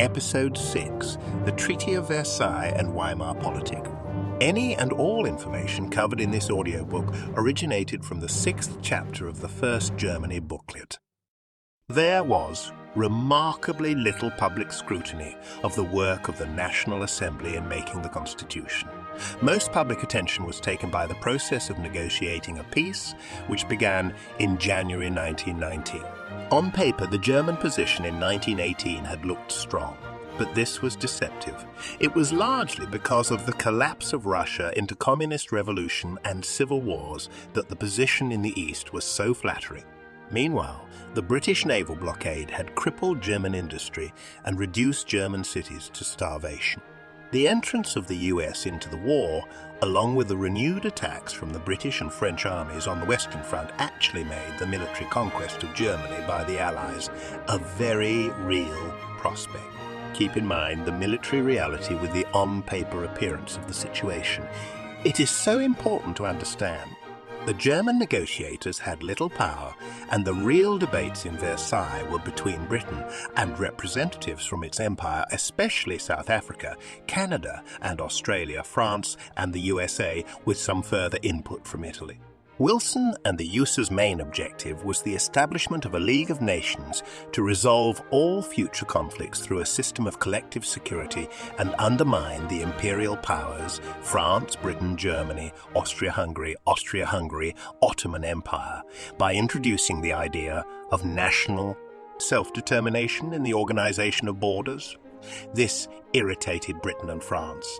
Episode 6, The Treaty of Versailles and Weimar Politic. Any and all information covered in this audiobook originated from the 6th chapter of the First Germany booklet. There was remarkably little public scrutiny of the work of the National Assembly in making the Constitution. Most public attention was taken by the process of negotiating a peace, which began in January 1919. On paper, the German position in 1918 had looked strong, but this was deceptive. It was largely because of the collapse of Russia into communist revolution and civil wars that the position in the East was so flattering. Meanwhile, the British naval blockade had crippled German industry and reduced German cities to starvation. The entrance of the US into the war, along with the renewed attacks from the British and French armies on the Western Front, actually made the military conquest of Germany by the Allies a very real prospect. Keep in mind the military reality with the on-paper appearance of the situation. It is so important to understand. The German negotiators had little power, and the real debates in Versailles were between Britain and representatives from its empire, especially South Africa, Canada and Australia, France and the USA, with some further input from Italy. Wilson and the USA's main objective was the establishment of a League of Nations to resolve all future conflicts through a system of collective security and undermine the imperial powers, France, Britain, Germany, Austria-Hungary, Ottoman Empire, by introducing the idea of national self-determination in the organization of borders. This irritated Britain and France.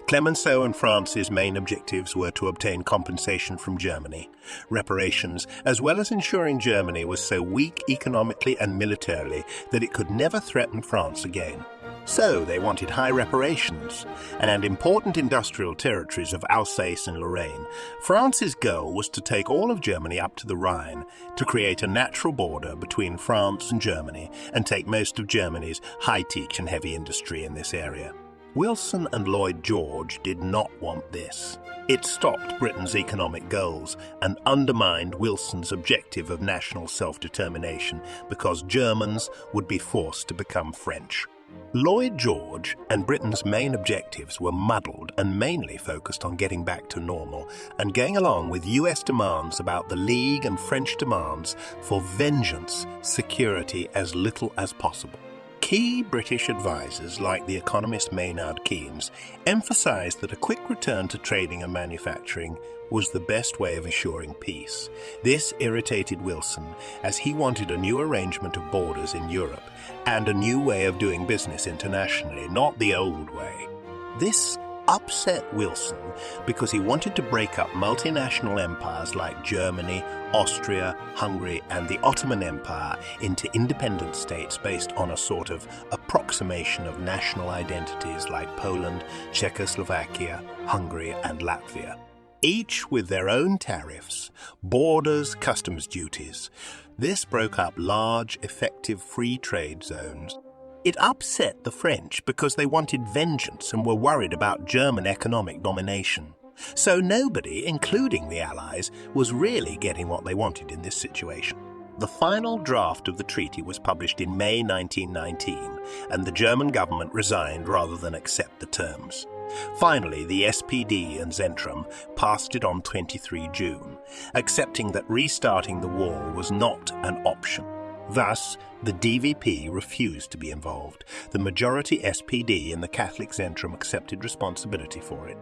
Clemenceau and France's main objectives were to obtain compensation from Germany, reparations, as well as ensuring Germany was so weak economically and militarily that it could never threaten France again. So they wanted high reparations and important industrial territories of Alsace and Lorraine. France's goal was to take all of Germany up to the Rhine, to create a natural border between France and Germany, and take most of Germany's high-tech and heavy industry in this area. Wilson and Lloyd George did not want this. It stopped Britain's economic goals and undermined Wilson's objective of national self-determination because Germans would be forced to become French. Lloyd George and Britain's main objectives were muddled and mainly focused on getting back to normal and going along with US demands about the League and French demands for vengeance, security as little as possible. Key British advisers like the economist Maynard Keynes emphasized that a quick return to trading and manufacturing was the best way of assuring peace. This irritated Wilson, as he wanted a new arrangement of borders in Europe and a new way of doing business internationally, not the old way. This upset Wilson because he wanted to break up multinational empires like Germany, Austria, Hungary and the Ottoman Empire into independent states based on a sort of approximation of national identities like Poland, Czechoslovakia, Hungary and Latvia. Each with their own tariffs, borders, customs duties. This broke up large, effective free trade zones. It upset the French because they wanted vengeance and were worried about German economic domination. So nobody, including the Allies, was really getting what they wanted in this situation. The final draft of the treaty was published in May 1919, and the German government resigned rather than accept the terms. Finally, the SPD and Zentrum passed it on 23 June, accepting that restarting the war was not an option. Thus, the DVP refused to be involved. The majority SPD and the Catholic Zentrum accepted responsibility for it.